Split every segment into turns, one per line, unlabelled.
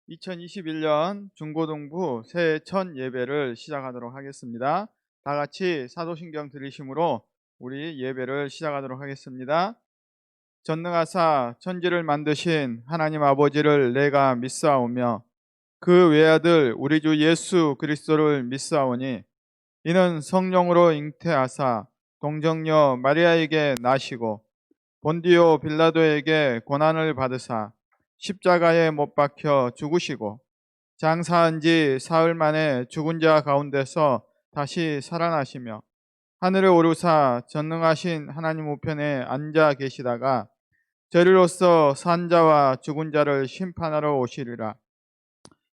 2021년 중고등부 새해 첫 예배를 시작하도록 하겠습니다. 다 같이 사도신경 들으심으로 우리 예배를 시작하도록 하겠습니다. 전능하사 천지를 만드신 하나님 아버지를 내가 믿사오며 그 외아들 우리 주 예수 그리스도를 믿사오니 이는 성령으로 잉태하사 동정녀 마리아에게 나시고 본디오 빌라도에게 고난을 받으사 십자가에 못 박혀 죽으시고 장사한 지 사흘 만에 죽은 자 가운데서 다시 살아나시며 하늘에 오르사 전능하신 하나님 우편에 앉아 계시다가 저리로서 산 자와 죽은 자를 심판하러 오시리라.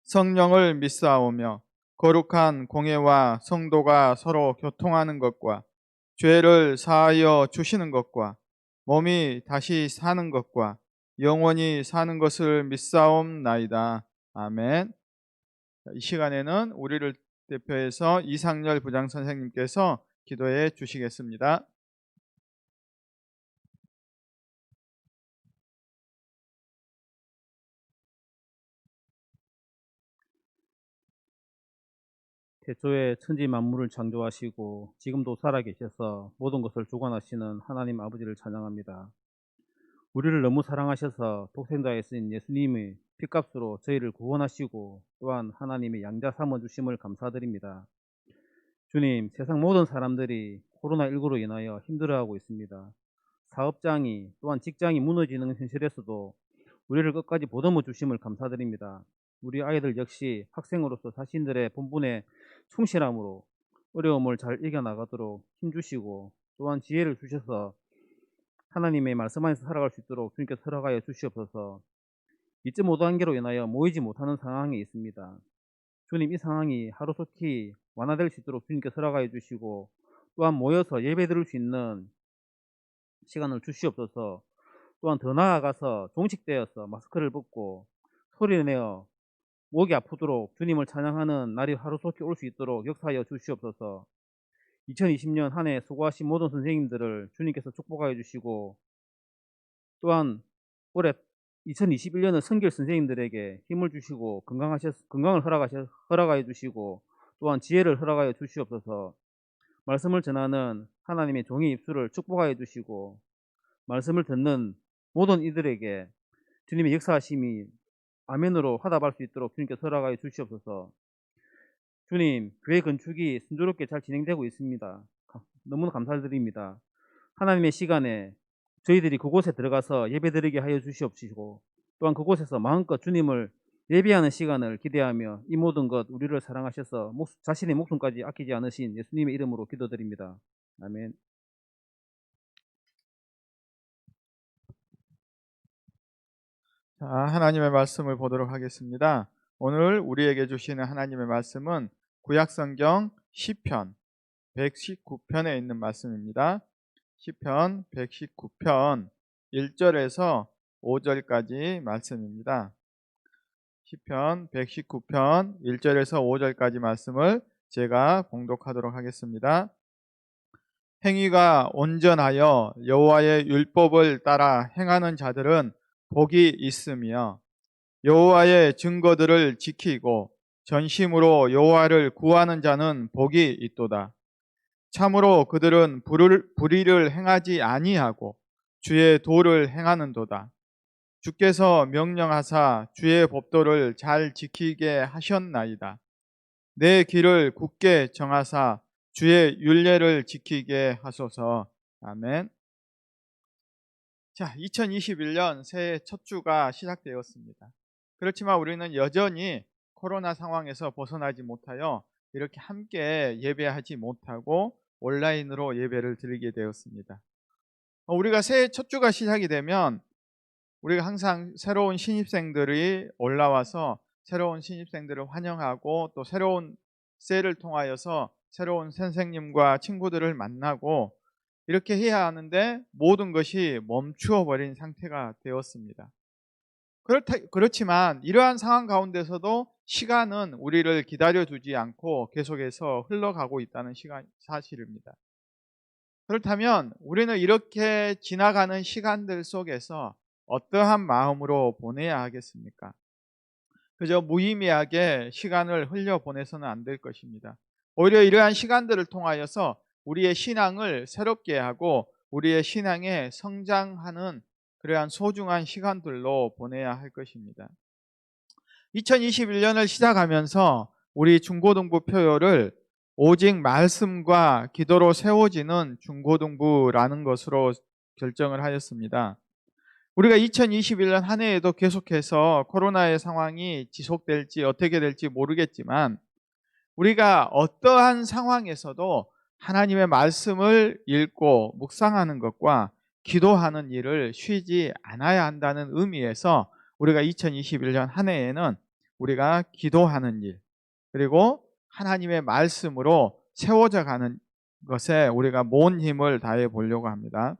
성령을 믿사오며 거룩한 공예와 성도가 서로 교통하는 것과 죄를 사하여 주시는 것과 몸이 다시 사는 것과 영원히 사는 것을 믿사옵나이다. 아멘. 이 시간에는 우리를 대표해서 이상열 부장 선생님께서 기도해 주시겠습니다.
태초에 천지 만물을 창조하시고 지금도 살아계셔서 모든 것을 주관하시는 하나님 아버지를 찬양합니다. 우리를 너무 사랑하셔서 독생자에 쓰인 예수님의 피값으로 저희를 구원하시고 또한 하나님의 양자 삼아주심을 감사드립니다. 주님, 세상 모든 사람들이 코로나19로 인하여 힘들어하고 있습니다. 사업장이 또한 직장이 무너지는 현실에서도 우리를 끝까지 보듬어 주심을 감사드립니다. 우리 아이들 역시 학생으로서 자신들의 본분에 충실함으로 어려움을 잘 이겨나가도록 힘주시고 또한 지혜를 주셔서 하나님의 말씀 안에서 살아갈 수 있도록 주님께서 허락하여 주시옵소서. 2.5단계로 인하여 모이지 못하는 상황이 있습니다. 주님, 이 상황이 하루속히 완화될 수 있도록 주님께서 허락하여 주시고 또한 모여서 예배 드릴 수 있는 시간을 주시옵소서. 또한 더 나아가서 종식되어서 마스크를 벗고 소리내어 목이 아프도록 주님을 찬양하는 날이 하루속히 올 수 있도록 역사하여 주시옵소서. 2020년 한 해 수고하신 모든 선생님들을 주님께서 축복하여 주시고 또한 올해 2021년은 선길 선생님들에게 힘을 주시고 건강을 허락하여 주시고 또한 지혜를 허락하여 주시옵소서. 말씀을 전하는 하나님의 종의 입술을 축복하여 주시고 말씀을 듣는 모든 이들에게 주님의 역사하심이 아멘으로 화답할 수 있도록 주님께서 허락하여 주시옵소서. 주님, 교회 건축이 순조롭게 잘 진행되고 있습니다. 너무나 감사드립니다. 하나님의 시간에 저희들이 그곳에 들어가서 예배드리게 하여 주시옵시고 또한 그곳에서 마음껏 주님을 예배하는 시간을 기대하며 이 모든 것 우리를 사랑하셔서 자신의 목숨까지 아끼지 않으신 예수님의 이름으로 기도드립니다. 아멘.
자, 하나님의 말씀을 보도록 하겠습니다. 오늘 우리에게 주시는 하나님의 말씀은 구약성경 시편 119편에 있는 말씀입니다. 시편 119편 1절에서 5절까지 말씀입니다. 시편 119편 1절에서 5절까지 말씀을 제가 봉독하도록 하겠습니다. 행위가 온전하여 여호와의 율법을 따라 행하는 자들은 복이 있으며 여호와의 증거들을 지키고 전심으로 여호와를 구하는 자는 복이 있도다. 참으로 그들은 불의를 행하지 아니하고 주의 도를 행하는도다. 주께서 명령하사 주의 법도를 잘 지키게 하셨나이다. 내 길을 굳게 정하사 주의 율례를 지키게 하소서. 아멘. 자, 2021년 새해 첫 주가 시작되었습니다. 그렇지만 우리는 여전히 코로나 상황에서 벗어나지 못하여 이렇게 함께 예배하지 못하고 온라인으로 예배를 드리게 되었습니다. 우리가 새해 첫 주가 시작이 되면 우리가 항상 새로운 신입생들이 올라와서 새로운 신입생들을 환영하고 또 새로운 셀을 통하여서 새로운 선생님과 친구들을 만나고 이렇게 해야 하는데 모든 것이 멈추어 버린 상태가 되었습니다. 그렇지만 이러한 상황 가운데서도 시간은 우리를 기다려두지 않고 계속해서 흘러가고 있다는 사실입니다. 그렇다면 우리는 이렇게 지나가는 시간들 속에서 어떠한 마음으로 보내야 하겠습니까? 그저 무의미하게 시간을 흘려보내서는 안 될 것입니다. 오히려 이러한 시간들을 통하여서 우리의 신앙을 새롭게 하고 우리의 신앙에 성장하는 그러한 소중한 시간들로 보내야 할 것입니다. 2021년을 시작하면서 우리 중고등부 표요를 오직 말씀과 기도로 세워지는 중고등부라는 것으로 결정을 하였습니다. 우리가 2021년 한 해에도 계속해서 코로나의 상황이 지속될지 어떻게 될지 모르겠지만 우리가 어떠한 상황에서도 하나님의 말씀을 읽고 묵상하는 것과 기도하는 일을 쉬지 않아야 한다는 의미에서 우리가 2021년 한 해에는 우리가 기도하는 일, 그리고 하나님의 말씀으로 세워져 가는 것에 우리가 모은 힘을 다해 보려고 합니다.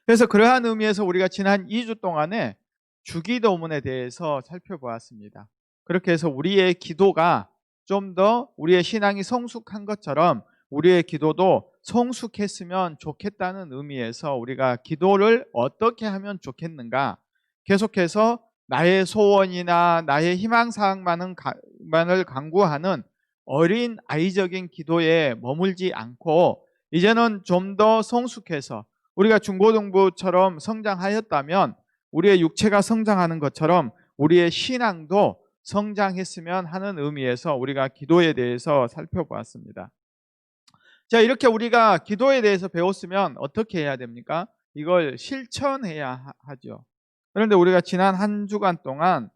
그래서 그러한 의미에서 우리가 지난 2주 동안에 주기도문에 대해서 살펴보았습니다. 그렇게 해서 우리의 기도가 좀 더 우리의 신앙이 성숙한 것처럼 우리의 기도도 성숙했으면 좋겠다는 의미에서 우리가 기도를 어떻게 하면 좋겠는가, 계속해서 나의 소원이나 나의 희망사항만을 간구하는 어린 아이적인 기도에 머물지 않고 이제는 좀 더 성숙해서 우리가 중고등부처럼 성장하였다면 우리의 육체가 성장하는 것처럼 우리의 신앙도 성장했으면 하는 의미에서 우리가 기도에 대해서 살펴보았습니다. 자, 이렇게 우리가 기도에 대해서 배웠으면 어떻게 해야 됩니까? 이걸 실천해야 하죠. 그런데 우리가 지난 한 주간 동안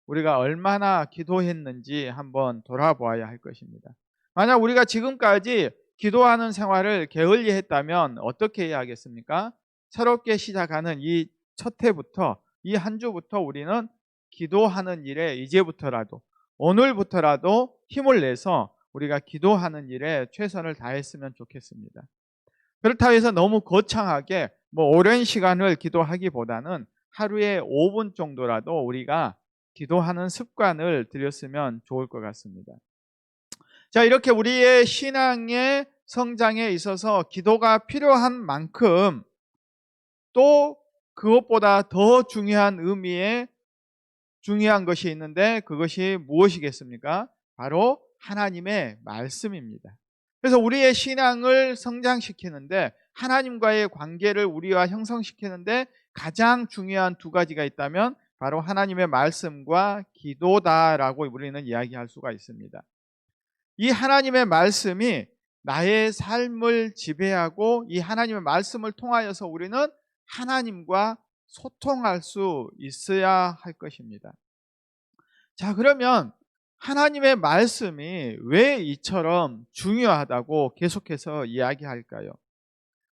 우리가 얼마나 기도했는지 한번 돌아보아야 할 것입니다. 만약 우리가 지금까지 기도하는 생활을 게을리 했다면 어떻게 해야 하겠습니까? 새롭게 시작하는 이 첫 해부터, 이 한 주부터 우리는 기도하는 일에 이제부터라도, 오늘부터라도 힘을 내서 우리가 기도하는 일에 최선을 다했으면 좋겠습니다. 그렇다고 해서 너무 거창하게 오랜 시간을 기도하기보다는 하루에 5분 정도라도 우리가 기도하는 습관을 들였으면 좋을 것 같습니다. 자, 이렇게 우리의 신앙의 성장에 있어서 기도가 필요한 만큼 또 그것보다 더 중요한 의미의 중요한 것이 있는데 그것이 무엇이겠습니까? 바로 하나님의 말씀입니다. 그래서 우리의 신앙을 성장시키는데, 하나님과의 관계를 우리와 형성시키는데 가장 중요한 두 가지가 있다면 바로 하나님의 말씀과 기도다라고 우리는 이야기할 수가 있습니다. 이 하나님의 말씀이 나의 삶을 지배하고 이 하나님의 말씀을 통하여서 우리는 하나님과 소통할 수 있어야 할 것입니다. 자, 그러면 하나님의 말씀이 왜 이처럼 중요하다고 계속해서 이야기할까요?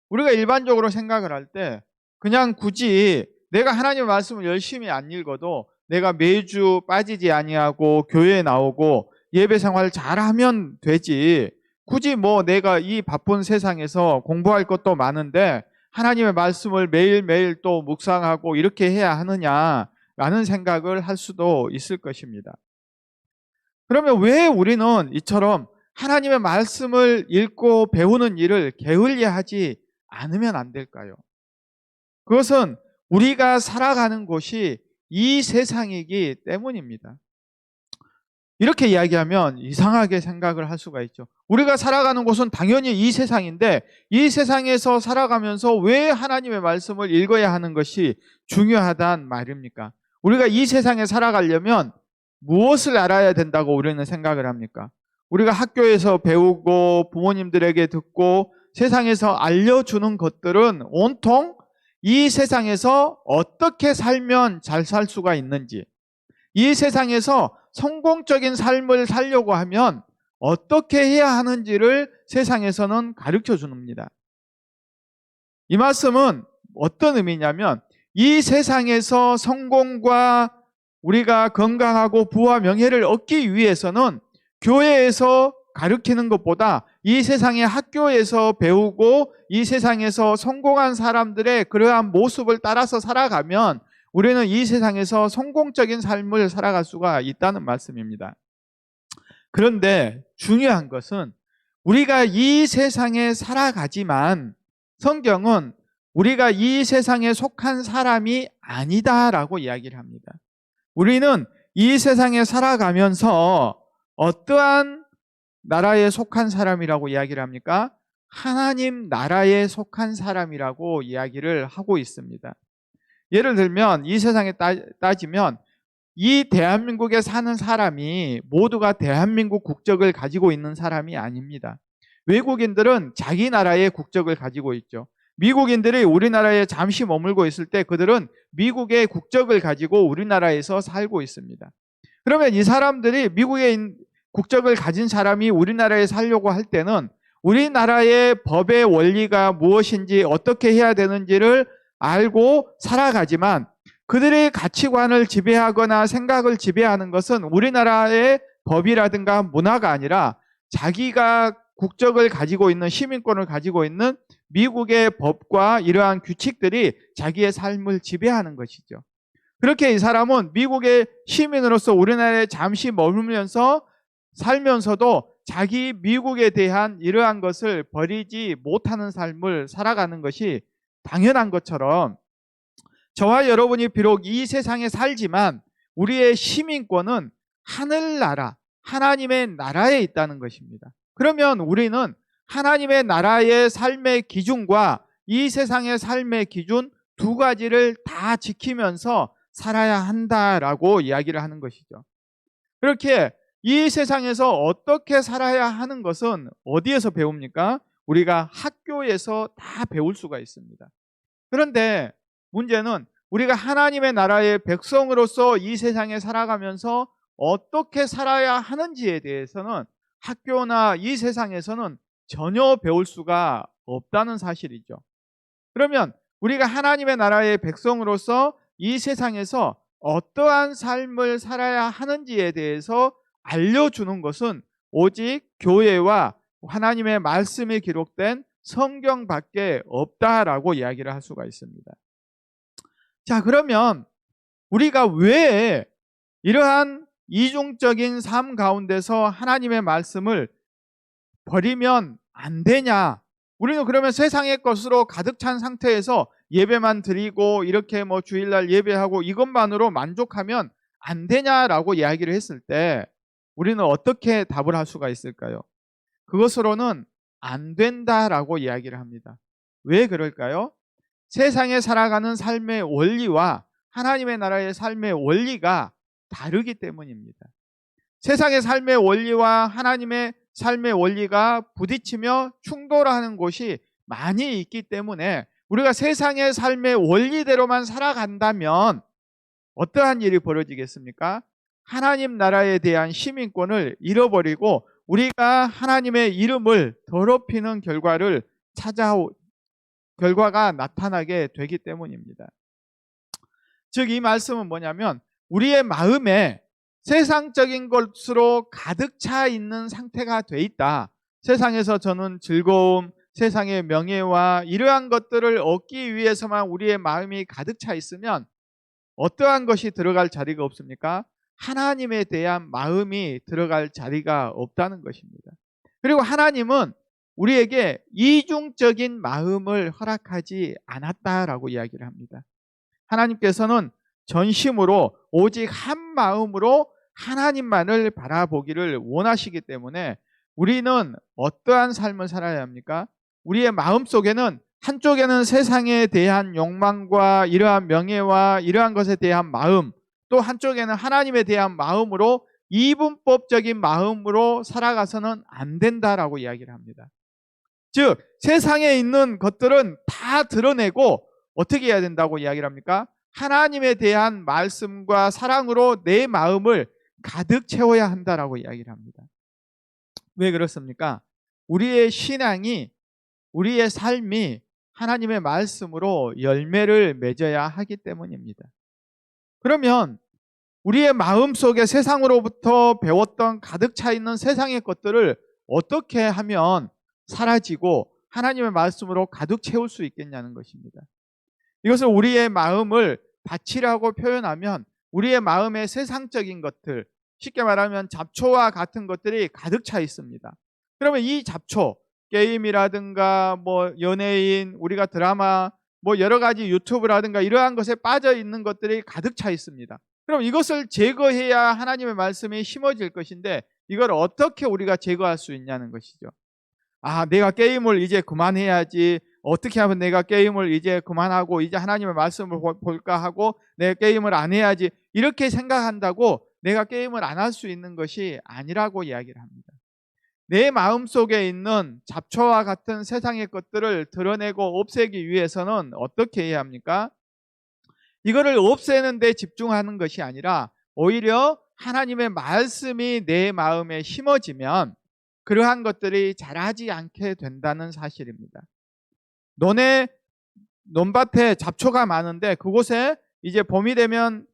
우리가 일반적으로 생각을 할 때 그냥 굳이 내가 하나님의 말씀을 열심히 안 읽어도 내가 매주 빠지지 아니하고 교회에 나오고 예배 생활을 잘하면 되지, 굳이 내가 이 바쁜 세상에서 공부할 것도 많은데 하나님의 말씀을 매일매일 또 묵상하고 이렇게 해야 하느냐라는 생각을 할 수도 있을 것입니다. 그러면 왜 우리는 이처럼 하나님의 말씀을 읽고 배우는 일을 게을리하지 않으면 안 될까요? 그것은 우리가 살아가는 곳이 이 세상이기 때문입니다. 이렇게 이야기하면 이상하게 생각을 할 수가 있죠. 우리가 살아가는 곳은 당연히 이 세상인데 이 세상에서 살아가면서 왜 하나님의 말씀을 읽어야 하는 것이 중요하단 말입니까? 우리가 이 세상에 살아가려면 무엇을 알아야 된다고 우리는 생각을 합니까? 우리가 학교에서 배우고 부모님들에게 듣고 세상에서 알려주는 것들은 온통 이 세상에서 어떻게 살면 잘 살 수가 있는지, 이 세상에서 성공적인 삶을 살려고 하면 어떻게 해야 하는지를 세상에서는 가르쳐 줍니다. 이 말씀은 어떤 의미냐면 이 세상에서 성공과 우리가 건강하고 부와 명예를 얻기 위해서는 교회에서 가르치는 것보다 이 세상의 학교에서 배우고 이 세상에서 성공한 사람들의 그러한 모습을 따라서 살아가면 우리는 이 세상에서 성공적인 삶을 살아갈 수가 있다는 말씀입니다. 그런데 중요한 것은 우리가 이 세상에 살아가지만 성경은 우리가 이 세상에 속한 사람이 아니다라고 이야기를 합니다. 우리는 이 세상에 살아가면서 어떠한 나라에 속한 사람이라고 이야기를 합니까? 하나님 나라에 속한 사람이라고 이야기를 하고 있습니다. 예를 들면 이 세상에 따지면 이 대한민국에 사는 사람이 모두가 대한민국 국적을 가지고 있는 사람이 아닙니다. 외국인들은 자기 나라의 국적을 가지고 있죠. 미국인들이 우리나라에 잠시 머물고 있을 때 그들은 미국의 국적을 가지고 우리나라에서 살고 있습니다. 그러면 이 사람들이 미국의 국적을 가진 사람이 우리나라에 살려고 할 때는 우리나라의 법의 원리가 무엇인지 어떻게 해야 되는지를 알고 살아가지만 그들의 가치관을 지배하거나 생각을 지배하는 것은 우리나라의 법이라든가 문화가 아니라 자기가 국적을 가지고 있는 시민권을 가지고 있는 미국의 법과 이러한 규칙들이 자기의 삶을 지배하는 것이죠. 그렇게 이 사람은 미국의 시민으로서 우리나라에 잠시 머물면서 살면서도 자기 미국에 대한 이러한 것을 버리지 못하는 삶을 살아가는 것이 당연한 것처럼 저와 여러분이 비록 이 세상에 살지만 우리의 시민권은 하늘나라, 하나님의 나라에 있다는 것입니다. 그러면 우리는 하나님의 나라의 삶의 기준과 이 세상의 삶의 기준 두 가지를 다 지키면서 살아야 한다라고 이야기를 하는 것이죠. 그렇게 이 세상에서 어떻게 살아야 하는 것은 어디에서 배웁니까? 우리가 학교에서 다 배울 수가 있습니다. 그런데 문제는 우리가 하나님의 나라의 백성으로서 이 세상에 살아가면서 어떻게 살아야 하는지에 대해서는 학교나 이 세상에서는 전혀 배울 수가 없다는 사실이죠. 그러면 우리가 하나님의 나라의 백성으로서 이 세상에서 어떠한 삶을 살아야 하는지에 대해서 알려주는 것은 오직 교회와 하나님의 말씀이 기록된 성경밖에 없다라고 이야기를 할 수가 있습니다. 자, 그러면 우리가 왜 이러한 이중적인 삶 가운데서 하나님의 말씀을 버리면 안 되냐? 우리는 그러면 세상의 것으로 가득 찬 상태에서 예배만 드리고 이렇게 주일날 예배하고 이것만으로 만족하면 안 되냐라고 이야기를 했을 때 우리는 어떻게 답을 할 수가 있을까요? 그것으로는 안 된다라고 이야기를 합니다. 왜 그럴까요? 세상에 살아가는 삶의 원리와 하나님의 나라의 삶의 원리가 다르기 때문입니다. 세상의 삶의 원리와 하나님의 삶의 원리가 부딪히며 충돌하는 곳이 많이 있기 때문에 우리가 세상의 삶의 원리대로만 살아간다면 어떠한 일이 벌어지겠습니까? 하나님 나라에 대한 시민권을 잃어버리고 우리가 하나님의 이름을 더럽히는 결과가 나타나게 되기 때문입니다. 즉 이 말씀은 뭐냐면 우리의 마음에 세상적인 것으로 가득 차 있는 상태가 돼 있다. 세상에서 저는 즐거움, 세상의 명예와 이러한 것들을 얻기 위해서만 우리의 마음이 가득 차 있으면 어떠한 것이 들어갈 자리가 없습니까? 하나님에 대한 마음이 들어갈 자리가 없다는 것입니다. 그리고 하나님은 우리에게 이중적인 마음을 허락하지 않았다라고 이야기를 합니다. 하나님께서는 전심으로 오직 한 마음으로 하나님만을 바라보기를 원하시기 때문에 우리는 어떠한 삶을 살아야 합니까? 우리의 마음 속에는 한쪽에는 세상에 대한 욕망과 이러한 명예와 이러한 것에 대한 마음, 또 한쪽에는 하나님에 대한 마음으로 이분법적인 마음으로 살아가서는 안 된다라고 이야기를 합니다. 즉 세상에 있는 것들은 다 드러내고 어떻게 해야 된다고 이야기를 합니까? 하나님에 대한 말씀과 사랑으로 내 마음을 가득 채워야 한다라고 이야기를 합니다. 왜 그렇습니까? 우리의 신앙이, 우리의 삶이 하나님의 말씀으로 열매를 맺어야 하기 때문입니다. 그러면 우리의 마음 속에 세상으로부터 배웠던 가득 차 있는 세상의 것들을 어떻게 하면 사라지고 하나님의 말씀으로 가득 채울 수 있겠냐는 것입니다. 이것을 우리의 마음을 바치라고 표현하면 우리의 마음에 세상적인 것들, 쉽게 말하면 잡초와 같은 것들이 가득 차 있습니다. 그러면 이 잡초, 게임이라든가 연예인, 우리가 드라마, 여러 가지 유튜브라든가 이러한 것에 빠져 있는 것들이 가득 차 있습니다. 그럼 이것을 제거해야 하나님의 말씀이 심어질 것인데 이걸 어떻게 우리가 제거할 수 있냐는 것이죠. 아, 내가 게임을 이제 그만해야지. 어떻게 하면 내가 게임을 이제 그만하고 이제 하나님의 말씀을 볼까 하고 내가 게임을 안 해야지. 이렇게 생각한다고 내가 게임을 안 할 수 있는 것이 아니라고 이야기를 합니다. 내 마음속에 있는 잡초와 같은 세상의 것들을 드러내고 없애기 위해서는 어떻게 해야 합니까? 이거를 없애는 데 집중하는 것이 아니라 오히려 하나님의 말씀이 내 마음에 심어지면 그러한 것들이 자라지 않게 된다는 사실입니다. 논에 논밭에 잡초가 많은데 그곳에 이제 봄이 되면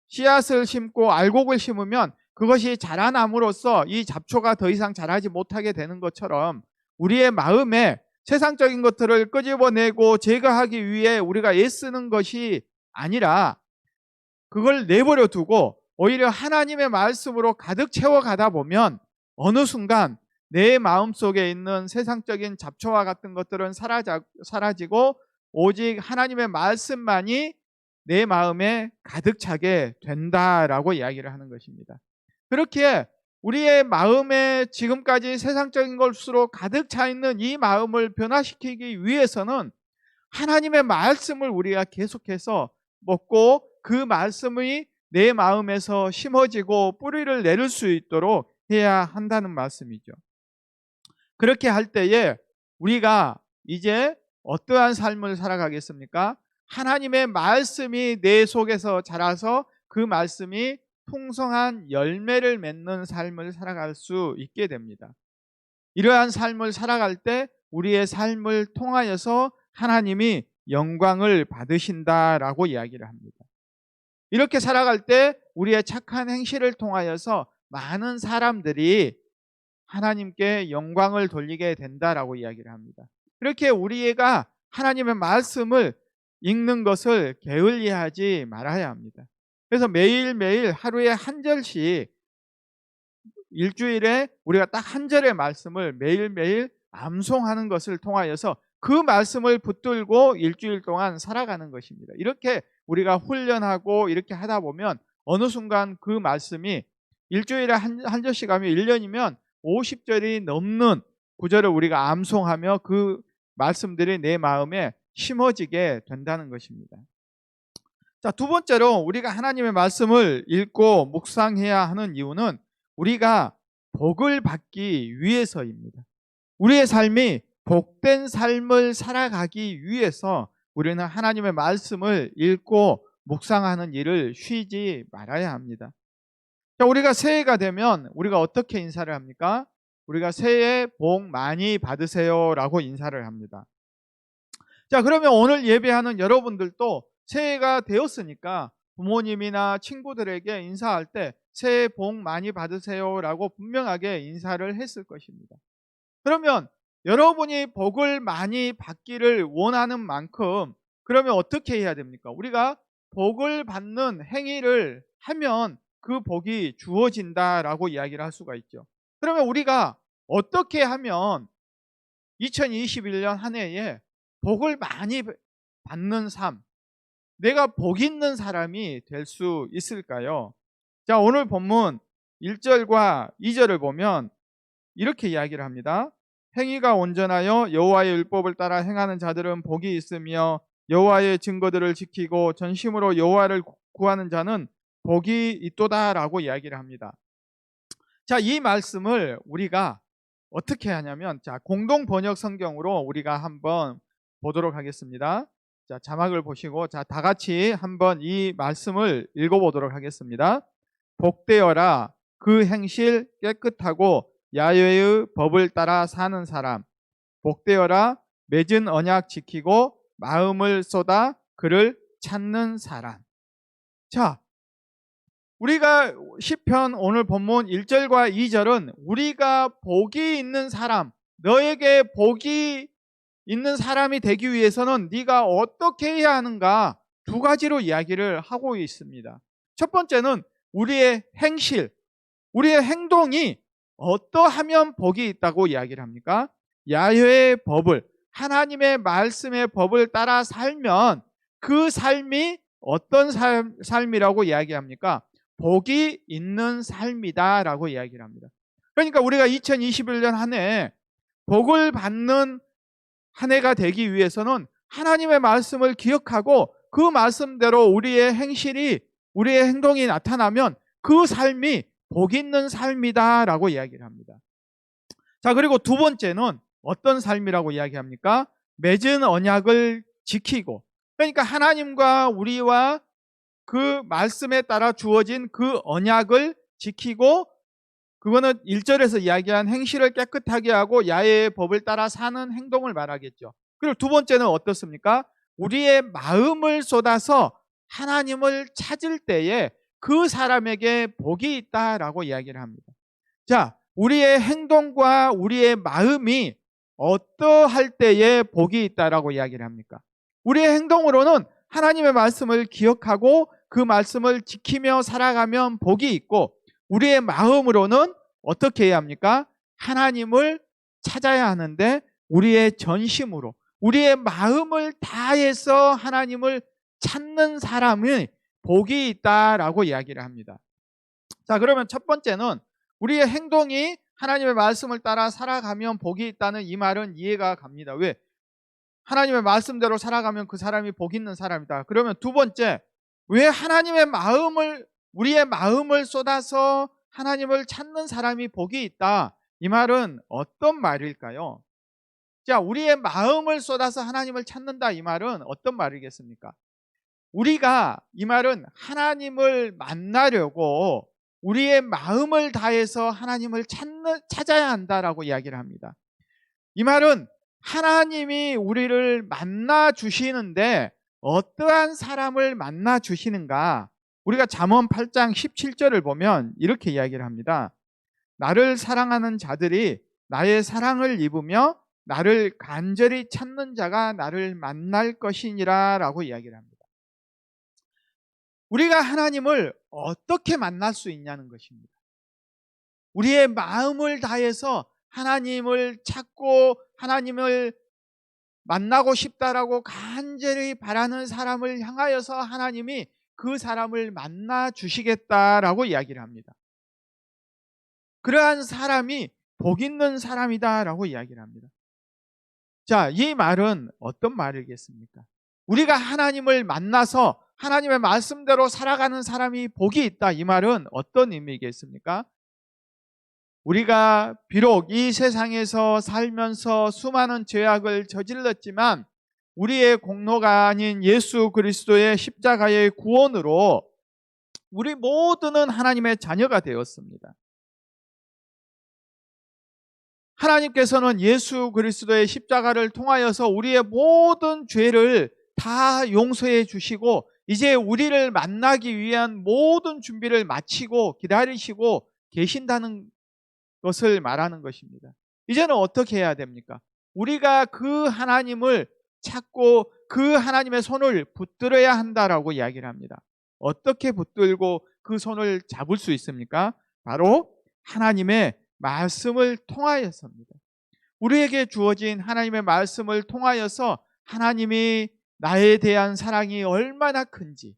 씨앗을 심고 알곡을 심으면 그것이 자라남으로써 이 잡초가 더 이상 자라지 못하게 되는 것처럼 우리의 마음에 세상적인 것들을 끄집어내고 제거하기 위해 우리가 애쓰는 것이 아니라 그걸 내버려 두고 오히려 하나님의 말씀으로 가득 채워가다 보면 어느 순간 내 마음속에 있는 세상적인 잡초와 같은 것들은 사라지고 오직 하나님의 말씀만이 내 마음에 가득 차게 된다라고 이야기를 하는 것입니다. 그렇게 우리의 마음에 지금까지 세상적인 것으로 가득 차 있는 이 마음을 변화시키기 위해서는 하나님의 말씀을 우리가 계속해서 먹고 그 말씀이 내 마음에서 심어지고 뿌리를 내릴 수 있도록 해야 한다는 말씀이죠. 그렇게 할 때에 우리가 이제 어떠한 삶을 살아가겠습니까? 하나님의 말씀이 내 속에서 자라서 그 말씀이 풍성한 열매를 맺는 삶을 살아갈 수 있게 됩니다. 이러한 삶을 살아갈 때 우리의 삶을 통하여서 하나님이 영광을 받으신다라고 이야기를 합니다. 이렇게 살아갈 때 우리의 착한 행실을 통하여서 많은 사람들이 하나님께 영광을 돌리게 된다라고 이야기를 합니다. 그렇게 우리가 하나님의 말씀을 읽는 것을 게을리하지 말아야 합니다. 그래서 매일매일 하루에 한 절씩 일주일에 우리가 딱 한 절의 말씀을 매일매일 암송하는 것을 통하여서 그 말씀을 붙들고 일주일 동안 살아가는 것입니다. 이렇게 우리가 훈련하고 이렇게 하다 보면 어느 순간 그 말씀이 일주일에 한 절씩 하면 1년이면 50절이 넘는 구절을 우리가 암송하며 그 말씀들이 내 마음에 심어지게 된다는 것입니다. 자, 두 번째로 우리가 하나님의 말씀을 읽고 묵상해야 하는 이유는 우리가 복을 받기 위해서입니다. 우리의 삶이 복된 삶을 살아가기 위해서 우리는 하나님의 말씀을 읽고 묵상하는 일을 쉬지 말아야 합니다. 자, 우리가 새해가 되면 우리가 어떻게 인사를 합니까? 우리가 새해 복 많이 받으세요라고 인사를 합니다. 자, 그러면 오늘 예배하는 여러분들도 새해가 되었으니까 부모님이나 친구들에게 인사할 때 새해 복 많이 받으세요라고 분명하게 인사를 했을 것입니다. 그러면 여러분이 복을 많이 받기를 원하는 만큼 그러면 어떻게 해야 됩니까? 우리가 복을 받는 행위를 하면 그 복이 주어진다라고 이야기를 할 수가 있죠. 그러면 우리가 어떻게 하면 2021년 한 해에 복을 많이 받는 삶, 내가 복 있는 사람이 될 수 있을까요? 자, 오늘 본문 1절과 2절을 보면 이렇게 이야기를 합니다. 행위가 온전하여 여호와의 율법을 따라 행하는 자들은 복이 있으며 여호와의 증거들을 지키고 전심으로 여호와를 구하는 자는 복이 있도다라고 이야기를 합니다. 자, 이 말씀을 우리가 어떻게 하냐면 자, 공동 번역 성경으로 우리가 한번 보도록 하겠습니다. 자, 자막을 보시고 자, 다 같이 한번 이 말씀을 읽어보도록 하겠습니다. 복되어라 그 행실 깨끗하고 야훼의 법을 따라 사는 사람. 복되어라 맺은 언약 지키고 마음을 쏟아 그를 찾는 사람. 자, 우리가 시편 오늘 본문 1절과 2절은 우리가 복이 있는 사람, 너에게 복이 있는 사람이 되기 위해서는 네가 어떻게 해야 하는가 두 가지로 이야기를 하고 있습니다. 첫 번째는 우리의 행실, 우리의 행동이 어떠하면 복이 있다고 이야기를 합니까? 야훼의 법을, 하나님의 말씀의 법을 따라 살면 그 삶이 어떤 삶이라고 이야기합니까? 복이 있는 삶이다라고 이야기를 합니다. 그러니까 우리가 2021년 한 해 복을 받는 한 해가 되기 위해서는 하나님의 말씀을 기억하고 그 말씀대로 우리의 행실이, 우리의 행동이 나타나면 그 삶이 복 있는 삶이다라고 이야기를 합니다. 자, 그리고 두 번째는 어떤 삶이라고 이야기합니까? 맺은 언약을 지키고, 그러니까 하나님과 우리와 그 말씀에 따라 주어진 그 언약을 지키고, 그거는 1절에서 이야기한 행실을 깨끗하게 하고 야훼의 법을 따라 사는 행동을 말하겠죠. 그리고 두 번째는 어떻습니까? 우리의 마음을 쏟아서 하나님을 찾을 때에 그 사람에게 복이 있다라고 이야기를 합니다. 자, 우리의 행동과 우리의 마음이 어떠할 때에 복이 있다라고 이야기를 합니까? 우리의 행동으로는 하나님의 말씀을 기억하고 그 말씀을 지키며 살아가면 복이 있고, 우리의 마음으로는 어떻게 해야 합니까? 하나님을 찾아야 하는데 우리의 전심으로, 우리의 마음을 다해서 하나님을 찾는 사람이 복이 있다라고 이야기를 합니다. 자, 그러면 첫 번째는 우리의 행동이 하나님의 말씀을 따라 살아가면 복이 있다는 이 말은 이해가 갑니다. 왜? 하나님의 말씀대로 살아가면 그 사람이 복 있는 사람이다. 그러면 두 번째, 왜 하나님의 마음을, 우리의 마음을 쏟아서 하나님을 찾는 사람이 복이 있다? 이 말은 어떤 말일까요? 자, 우리의 마음을 쏟아서 하나님을 찾는다, 이 말은 어떤 말이겠습니까? 우리가, 이 말은 하나님을 만나려고 우리의 마음을 다해서 하나님을 찾아야 한다라고 이야기를 합니다. 이 말은 하나님이 우리를 만나 주시는데 어떠한 사람을 만나 주시는가? 우리가 잠언 8장 17절을 보면 이렇게 이야기를 합니다. 나를 사랑하는 자들이 나의 사랑을 입으며 나를 간절히 찾는 자가 나를 만날 것이니라 라고 이야기를 합니다. 우리가 하나님을 어떻게 만날 수 있냐는 것입니다. 우리의 마음을 다해서 하나님을 찾고 하나님을 만나고 싶다라고 간절히 바라는 사람을 향하여서 하나님이 그 사람을 만나 주시겠다라고 이야기를 합니다. 그러한 사람이 복 있는 사람이다라고 이야기를 합니다. 자, 이 말은 어떤 말이겠습니까? 우리가 하나님을 만나서 하나님의 말씀대로 살아가는 사람이 복이 있다, 이 말은 어떤 의미겠습니까? 우리가 비록 이 세상에서 살면서 수많은 죄악을 저질렀지만 우리의 공로가 아닌 예수 그리스도의 십자가의 구원으로 우리 모두는 하나님의 자녀가 되었습니다. 하나님께서는 예수 그리스도의 십자가를 통하여서 우리의 모든 죄를 다 용서해 주시고 이제 우리를 만나기 위한 모든 준비를 마치고 기다리시고 계신다는 것을 말하는 것입니다. 이제는 어떻게 해야 됩니까? 우리가 그 하나님을 찾고 그 하나님의 손을 붙들어야 한다라고 이야기를 합니다. 어떻게 붙들고 그 손을 잡을 수 있습니까? 바로 하나님의 말씀을 통하여서입니다. 우리에게 주어진 하나님의 말씀을 통하여서 하나님이 나에 대한 사랑이 얼마나 큰지,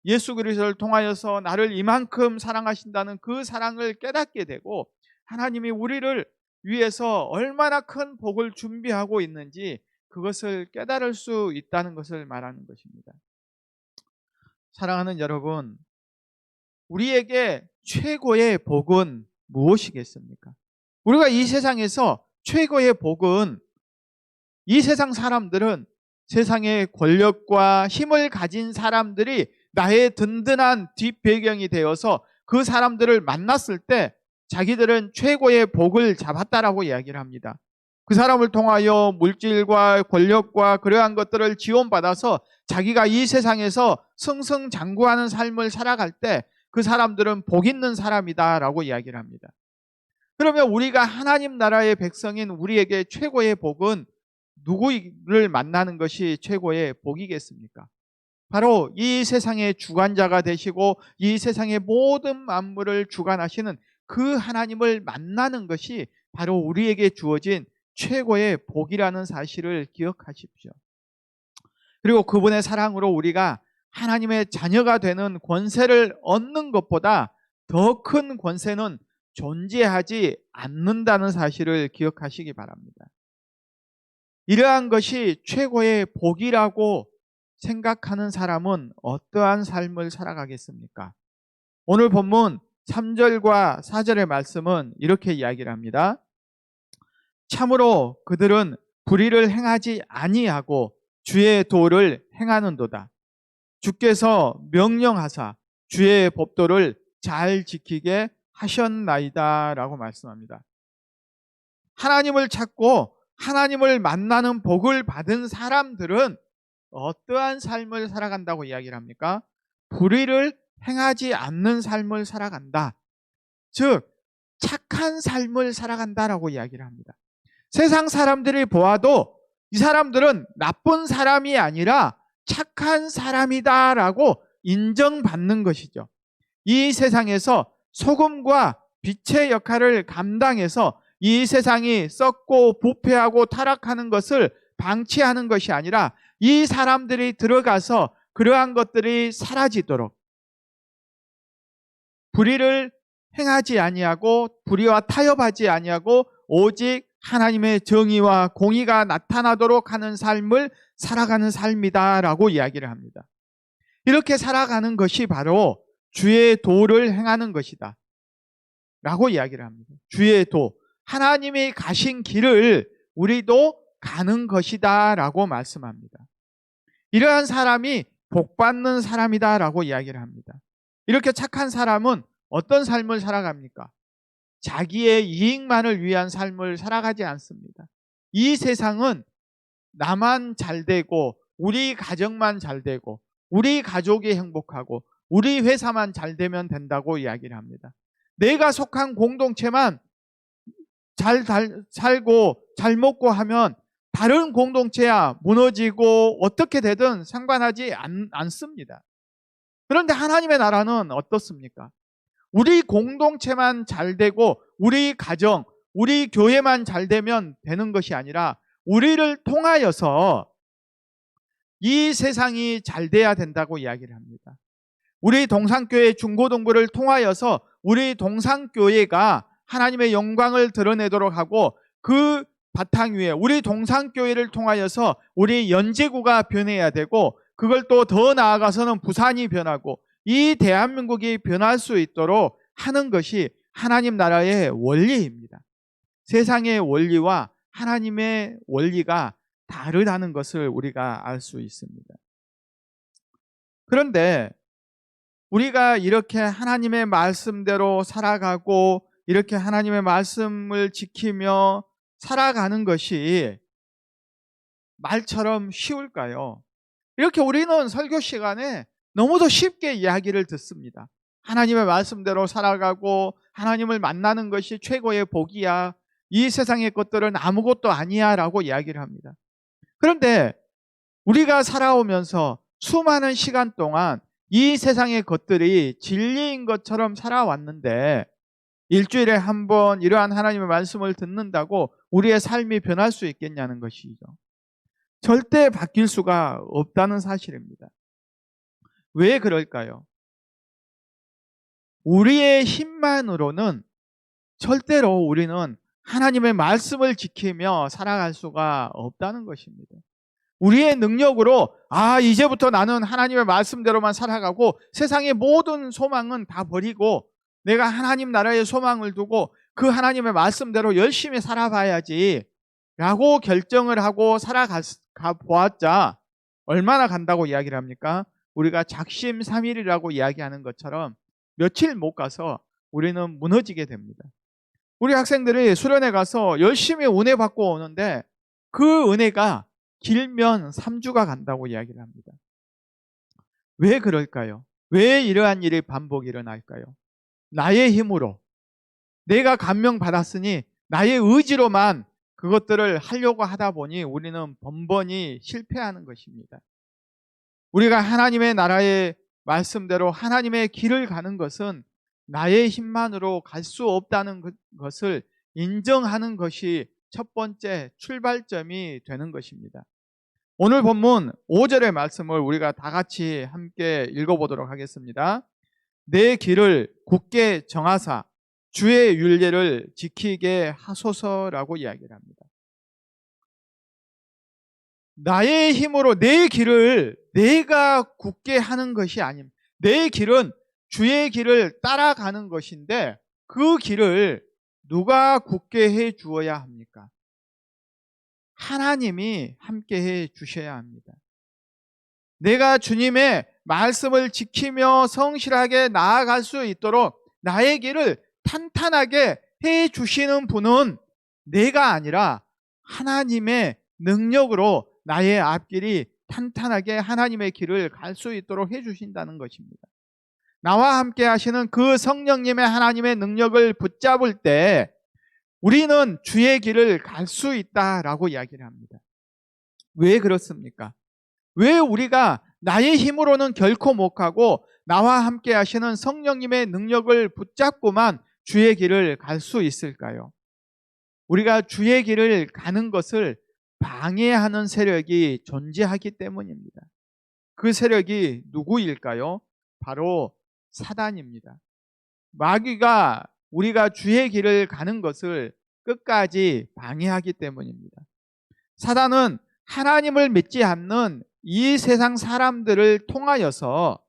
예수 그리스도를 통하여서 나를 이만큼 사랑하신다는 그 사랑을 깨닫게 되고 하나님이 우리를 위해서 얼마나 큰 복을 준비하고 있는지 그것을 깨달을 수 있다는 것을 말하는 것입니다. 사랑하는 여러분, 우리에게 최고의 복은 무엇이겠습니까? 우리가 이 세상에서 최고의 복은, 이 세상 사람들은 세상의 권력과 힘을 가진 사람들이 나의 든든한 뒷배경이 되어서 그 사람들을 만났을 때 자기들은 최고의 복을 잡았다라고 이야기를 합니다. 그 사람을 통하여 물질과 권력과 그러한 것들을 지원받아서 자기가 이 세상에서 승승장구하는 삶을 살아갈 때 그 사람들은 복 있는 사람이다라고 이야기를 합니다. 그러면 우리가 하나님 나라의 백성인 우리에게 최고의 복은 누구를 만나는 것이 최고의 복이겠습니까? 바로 이 세상의 주관자가 되시고 이 세상의 모든 만물을 주관하시는 그 하나님을 만나는 것이 바로 우리에게 주어진 최고의 복이라는 사실을 기억하십시오. 그리고 그분의 사랑으로 우리가 하나님의 자녀가 되는 권세를 얻는 것보다 더 큰 권세는 존재하지 않는다는 사실을 기억하시기 바랍니다. 이러한 것이 최고의 복이라고 생각하는 사람은 어떠한 삶을 살아가겠습니까? 오늘 본문 3절과 4절의 말씀은 이렇게 이야기를 합니다. 참으로 그들은 불의를 행하지 아니하고 주의 도를 행하는도다. 주께서 명령하사 주의 법도를 잘 지키게 하셨나이다 라고 말씀합니다. 하나님을 찾고 하나님을 만나는 복을 받은 사람들은 어떠한 삶을 살아간다고 이야기를 합니까? 불의를 행하지 않는 삶을 살아간다. 즉 착한 삶을 살아간다라고 이야기를 합니다. 세상 사람들이 보아도 이 사람들은 나쁜 사람이 아니라 착한 사람이다라고 인정받는 것이죠. 이 세상에서 소금과 빛의 역할을 감당해서 이 세상이 썩고 부패하고 타락하는 것을 방치하는 것이 아니라 이 사람들이 들어가서 그러한 것들이 사라지도록 불의를 행하지 아니하고 불의와 타협하지 아니하고 오직 하나님의 정의와 공의가 나타나도록 하는 삶을 살아가는 삶이다라고 이야기를 합니다. 이렇게 살아가는 것이 바로 주의 도를 행하는 것이다 라고 이야기를 합니다. 주의 도, 하나님이 가신 길을 우리도 가는 것이다 라고 말씀합니다. 이러한 사람이 복받는 사람이다 라고 이야기를 합니다. 이렇게 착한 사람은 어떤 삶을 살아갑니까? 자기의 이익만을 위한 삶을 살아가지 않습니다. 이 세상은 나만 잘 되고 우리 가정만 잘 되고 우리 가족이 행복하고 우리 회사만 잘 되면 된다고 이야기를 합니다. 내가 속한 공동체만 잘 살고 잘 먹고 하면 다른 공동체야 무너지고 어떻게 되든 상관하지 않습니다. 그런데 하나님의 나라는 어떻습니까? 우리 공동체만 잘 되고 우리 가정, 우리 교회만 잘 되면 되는 것이 아니라 우리를 통하여서 이 세상이 잘 돼야 된다고 이야기를 합니다. 우리 동산교회 중고등부를 통하여서 우리 동산교회가 하나님의 영광을 드러내도록 하고 그 바탕 위에 우리 동산교회를 통하여서 우리 연제구가 변해야 되고 그걸 또 더 나아가서는 부산이 변하고 이 대한민국이 변할 수 있도록 하는 것이 하나님 나라의 원리입니다. 세상의 원리와 하나님의 원리가 다르다는 것을 우리가 알 수 있습니다. 그런데 우리가 이렇게 하나님의 말씀대로 살아가고 이렇게 하나님의 말씀을 지키며 살아가는 것이 말처럼 쉬울까요? 이렇게 우리는 설교 시간에 너무도 쉽게 이야기를 듣습니다. 하나님의 말씀대로 살아가고 하나님을 만나는 것이 최고의 복이야. 이 세상의 것들은 아무것도 아니야 라고 이야기를 합니다. 그런데 우리가 살아오면서 수많은 시간 동안 이 세상의 것들이 진리인 것처럼 살아왔는데 일주일에 한 번 이러한 하나님의 말씀을 듣는다고 우리의 삶이 변할 수 있겠냐는 것이죠. 절대 바뀔 수가 없다는 사실입니다. 왜 그럴까요? 우리의 힘만으로는 절대로 우리는 하나님의 말씀을 지키며 살아갈 수가 없다는 것입니다. 우리의 능력으로 이제부터 나는 하나님의 말씀대로만 살아가고 세상의 모든 소망은 다 버리고 내가 하나님 나라의 소망을 두고 그 하나님의 말씀대로 열심히 살아봐야지 라고 결정을 하고 살아가 보았자 얼마나 간다고 이야기를 합니까? 우리가 작심삼일이라고 이야기하는 것처럼 며칠 못 가서 우리는 무너지게 됩니다. 우리 학생들이 수련회 가서 열심히 은혜 받고 오는데 그 은혜가 길면 3주가 간다고 이야기를 합니다. 왜 그럴까요? 왜 이러한 일이 반복이 일어날까요? 나의 힘으로 내가 감명받았으니 나의 의지로만 그것들을 하려고 하다 보니 우리는 번번이 실패하는 것입니다. 우리가 하나님의 나라의 말씀대로 하나님의 길을 가는 것은 나의 힘만으로 갈 수 없다는 것을 인정하는 것이 첫 번째 출발점이 되는 것입니다. 오늘 본문 5절의 말씀을 우리가 다 같이 함께 읽어보도록 하겠습니다. 내 길을 굳게 정하사 주의 율례를 지키게 하소서라고 이야기를 합니다. 나의 힘으로 내 길을 내가 굳게 하는 것이 아닙니다. 내 길은 주의 길을 따라가는 것인데 그 길을 누가 굳게 해 주어야 합니까? 하나님이 함께 해 주셔야 합니다. 내가 주님의 말씀을 지키며 성실하게 나아갈 수 있도록 나의 길을 탄탄하게 해 주시는 분은 내가 아니라 하나님의 능력으로 나의 앞길이 탄탄하게 하나님의 길을 갈 수 있도록 해 주신다는 것입니다. 나와 함께 하시는 그 성령님의 하나님의 능력을 붙잡을 때 우리는 주의 길을 갈 수 있다라고 이야기를 합니다. 왜 그렇습니까? 왜 우리가 나의 힘으로는 결코 못 가고 나와 함께 하시는 성령님의 능력을 붙잡고만 주의 길을 갈 수 있을까요? 우리가 주의 길을 가는 것을 방해하는 세력이 존재하기 때문입니다. 그 세력이 누구일까요? 바로 사단입니다. 마귀가 우리가 주의 길을 가는 것을 끝까지 방해하기 때문입니다. 사단은 하나님을 믿지 않는 이 세상 사람들을 통하여서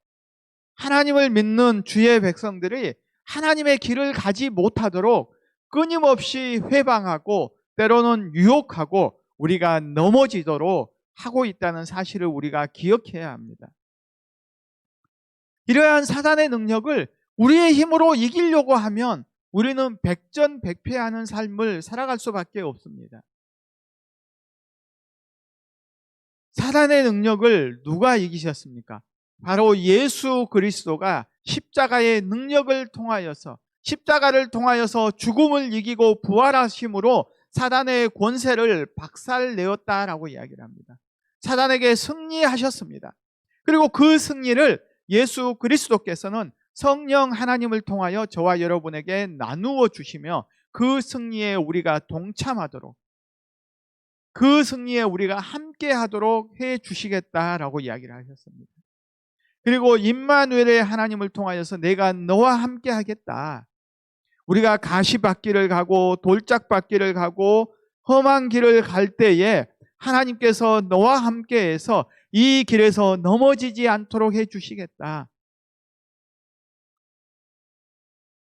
하나님을 믿는 주의 백성들이 하나님의 길을 가지 못하도록 끊임없이 회방하고 때로는 유혹하고 우리가 넘어지도록 하고 있다는 사실을 우리가 기억해야 합니다. 이러한 사단의 능력을 우리의 힘으로 이기려고 하면 우리는 백전백패하는 삶을 살아갈 수밖에 없습니다. 사단의 능력을 누가 이기셨습니까? 바로 예수 그리스도가 십자가의 능력을 통하여서 십자가를 통하여서 죽음을 이기고 부활하심으로 사단의 권세를 박살내었다라고 이야기를 합니다. 사단에게 승리하셨습니다. 그리고 그 승리를 예수 그리스도께서는 성령 하나님을 통하여 저와 여러분에게 나누어 주시며 그 승리에 우리가 동참하도록 그 승리에 우리가 함께 하도록 해 주시겠다라고 이야기를 하셨습니다. 그리고 임마누엘의 하나님을 통하여서 내가 너와 함께 하겠다. 우리가 가시밭길을 가고 돌짝밭길을 가고 험한 길을 갈 때에 하나님께서 너와 함께해서 이 길에서 넘어지지 않도록 해 주시겠다.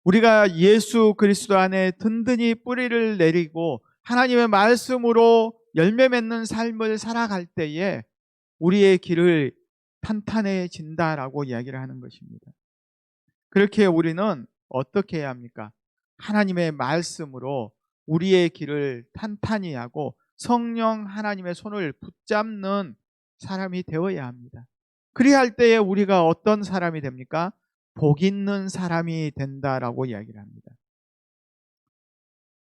우리가 예수 그리스도 안에 든든히 뿌리를 내리고 하나님의 말씀으로 열매 맺는 삶을 살아갈 때에 우리의 길을 탄탄해진다라고 이야기를 하는 것입니다. 그렇게 우리는 어떻게 해야 합니까? 하나님의 말씀으로 우리의 길을 탄탄히 하고 성령 하나님의 손을 붙잡는 사람이 되어야 합니다. 그리할 때에 우리가 어떤 사람이 됩니까? 복 있는 사람이 된다라고 이야기를 합니다.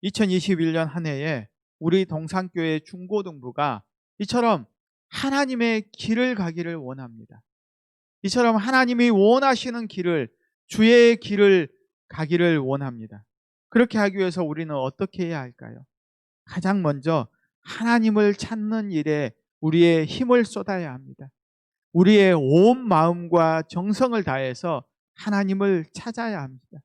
2021년 한 해에 우리 동산교회 중고등부가 이처럼 하나님의 길을 가기를 원합니다. 이처럼 하나님이 원하시는 길을 주의 길을 가기를 원합니다. 그렇게 하기 위해서 우리는 어떻게 해야 할까요? 가장 먼저 하나님을 찾는 일에 우리의 힘을 쏟아야 합니다. 우리의 온 마음과 정성을 다해서 하나님을 찾아야 합니다.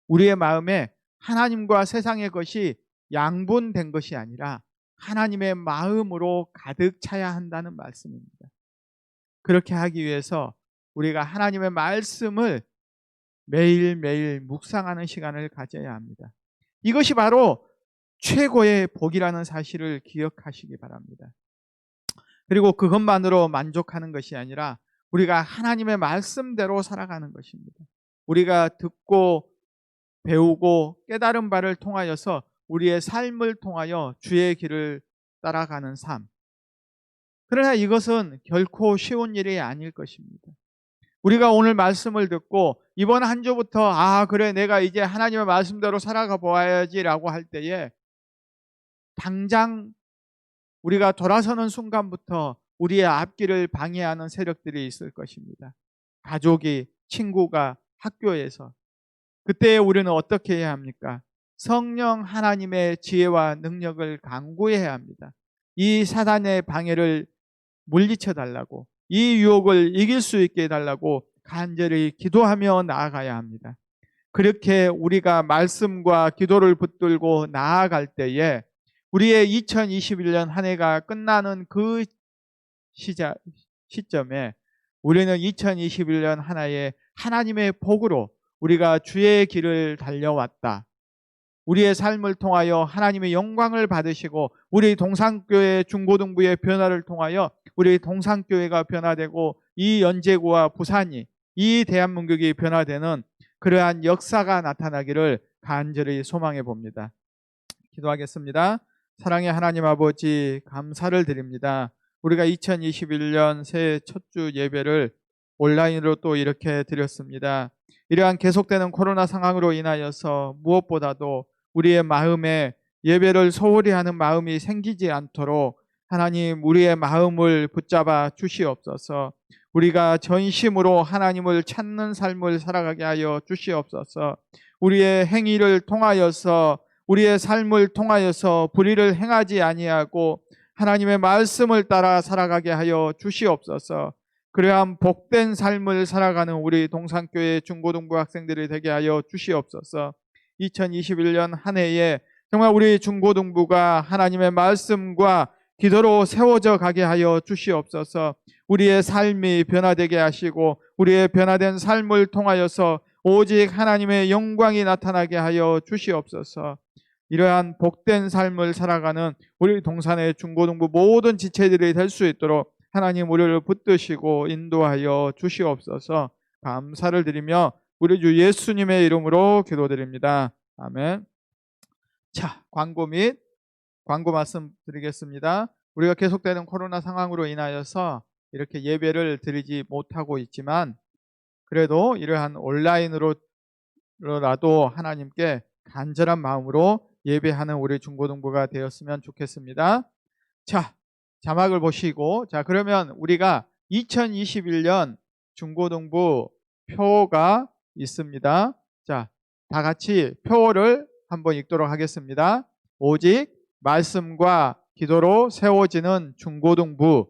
우리의 마음에 하나님과 세상의 것이 양분된 것이 아니라 하나님의 마음으로 가득 차야 한다는 말씀입니다. 그렇게 하기 위해서 우리가 하나님의 말씀을 매일매일 묵상하는 시간을 가져야 합니다. 이것이 바로 최고의 복이라는 사실을 기억하시기 바랍니다. 그리고 그것만으로 만족하는 것이 아니라 우리가 하나님의 말씀대로 살아가는 것입니다. 우리가 듣고 배우고 깨달은 바를 통하여서 우리의 삶을 통하여 주의 길을 따라가는 삶. 그러나 이것은 결코 쉬운 일이 아닐 것입니다. 우리가 오늘 말씀을 듣고 이번 한 주부터 그래 내가 이제 하나님의 말씀대로 살아가 보아야지라고 할 때에 당장 우리가 돌아서는 순간부터 우리의 앞길을 방해하는 세력들이 있을 것입니다. 가족이, 친구가, 학교에서. 그때 우리는 어떻게 해야 합니까? 성령 하나님의 지혜와 능력을 간구해야 합니다. 이 사단의 방해를 물리쳐 달라고, 이 유혹을 이길 수 있게 해달라고 간절히 기도하며 나아가야 합니다. 그렇게 우리가 말씀과 기도를 붙들고 나아갈 때에 우리의 2021년 한 해가 끝나는 그 시점에 우리는 2021년 하나의 하나님의 복으로 우리가 주의 길을 달려왔다, 우리의 삶을 통하여 하나님의 영광을 받으시고 우리 동산교회 중고등부의 변화를 통하여 우리 동산교회가 변화되고 이 연제구와 부산이, 이 대한민국이 변화되는 그러한 역사가 나타나기를 간절히 소망해 봅니다. 기도하겠습니다. 사랑의 하나님 아버지, 감사를 드립니다. 우리가 2021년 새해 첫 주 예배를 온라인으로 또 이렇게 드렸습니다. 이러한 계속되는 코로나 상황으로 인하여서 무엇보다도 우리의 마음에 예배를 소홀히 하는 마음이 생기지 않도록 하나님, 우리의 마음을 붙잡아 주시옵소서. 우리가 전심으로 하나님을 찾는 삶을 살아가게 하여 주시옵소서. 우리의 행위를 통하여서, 우리의 삶을 통하여서 불의를 행하지 아니하고 하나님의 말씀을 따라 살아가게 하여 주시옵소서. 그러한 복된 삶을 살아가는 우리 동산교회 중고등부 학생들이 되게 하여 주시옵소서. 2021년 한 해에 정말 우리 중고등부가 하나님의 말씀과 기도로 세워져 가게 하여 주시옵소서. 우리의 삶이 변화되게 하시고 우리의 변화된 삶을 통하여서 오직 하나님의 영광이 나타나게 하여 주시옵소서. 이러한 복된 삶을 살아가는 우리 동산의 중고등부 모든 지체들이 될 수 있도록 하나님 우리를 붙드시고 인도하여 주시옵소서. 감사를 드리며 우리 주 예수님의 이름으로 기도드립니다. 아멘. 자, 광고 말씀 드리겠습니다. 우리가 계속되는 코로나 상황으로 인하여서 이렇게 예배를 드리지 못하고 있지만 그래도 이러한 온라인으로라도 하나님께 간절한 마음으로 예배하는 우리 중고등부가 되었으면 좋겠습니다. 자, 자막을 보시고, 자, 그러면 우리가 2021년 중고등부 표가 있습니다. 자, 다 같이 표를 한번 읽도록 하겠습니다. 오직 말씀과 기도로 세워지는 중고등부.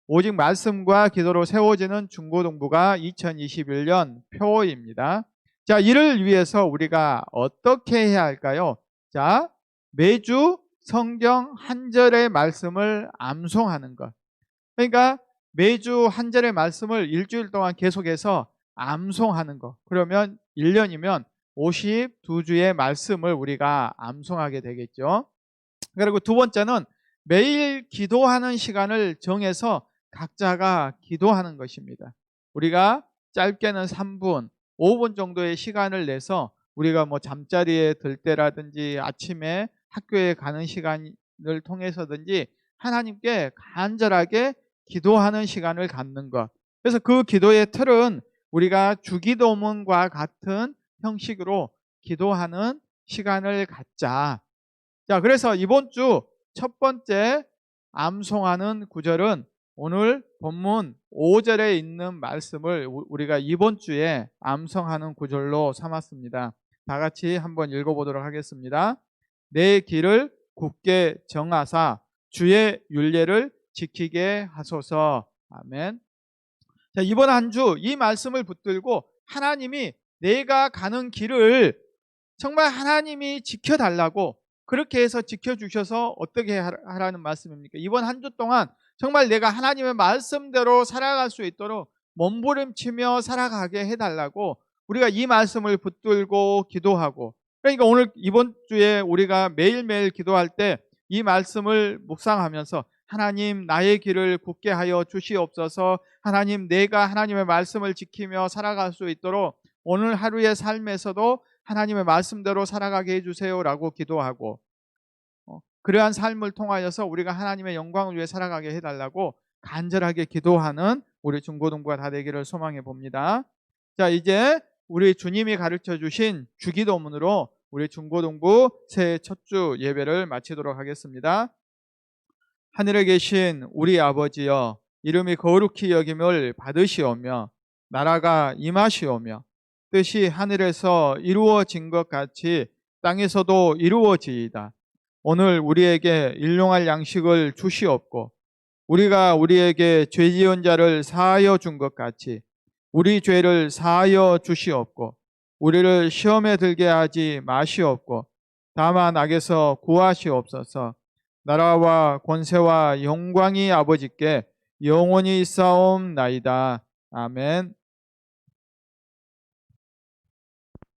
오직 말씀과 기도로 세워지는 중고등부가 2021년 표입니다. 자, 이를 위해서 우리가 어떻게 해야 할까요? 자, 매주 성경 한 절의 말씀을 암송하는 것. 그러니까 매주 한 절의 말씀을 일주일 동안 계속해서 암송하는 것. 그러면 1년이면 52주의 말씀을 우리가 암송하게 되겠죠. 그리고 두 번째는 매일 기도하는 시간을 정해서 각자가 기도하는 것입니다. 우리가 짧게는 3분, 5분 정도의 시간을 내서 우리가 뭐 잠자리에 들 때라든지 아침에 학교에 가는 시간을 통해서든지 하나님께 간절하게 기도하는 시간을 갖는 것. 그래서 그 기도의 틀은 우리가 주기도문과 같은 형식으로 기도하는 시간을 갖자. 자, 그래서 이번 주 첫 번째 암송하는 구절은 오늘 본문 5절에 있는 말씀을 우리가 이번 주에 암송하는 구절로 삼았습니다. 다 같이 한번 읽어보도록 하겠습니다. 내 길을 굳게 정하사 주의 율례를 지키게 하소서. 아멘. 자, 이번 한 주 이 말씀을 붙들고 하나님이 내가 가는 길을 정말 하나님이 지켜달라고, 그렇게 해서 지켜주셔서 어떻게 하라는 말씀입니까? 이번 한 주 동안 정말 내가 하나님의 말씀대로 살아갈 수 있도록 몸부림치며 살아가게 해달라고 우리가 이 말씀을 붙들고 기도하고, 그러니까 오늘 이번 주에 우리가 매일매일 기도할 때 이 말씀을 묵상하면서 하나님, 나의 길을 굳게 하여 주시옵소서. 하나님, 내가 하나님의 말씀을 지키며 살아갈 수 있도록 오늘 하루의 삶에서도 하나님의 말씀대로 살아가게 해주세요라고 기도하고, 그러한 삶을 통하여서 우리가 하나님의 영광을 위해 살아가게 해달라고 간절하게 기도하는 우리 중고등부가 다 되기를 소망해 봅니다. 자, 이제 우리 주님이 가르쳐 주신 주기도문으로 우리 중고등부 새해 첫 주 예배를 마치도록 하겠습니다. 하늘에 계신 우리 아버지여, 이름이 거룩히 여김을 받으시오며 나라가 임하시오며 뜻이 하늘에서 이루어진 것 같이 땅에서도 이루어지이다. 오늘 우리에게 일용할 양식을 주시옵고 우리가 우리에게 죄 지은 자를 사하여 준 것 같이 우리 죄를 사하여 주시옵고 우리를 시험에 들게 하지 마시옵고 다만 악에서 구하시옵소서. 나라와 권세와 영광이 아버지께 영원히 있사옵나이다. 아멘.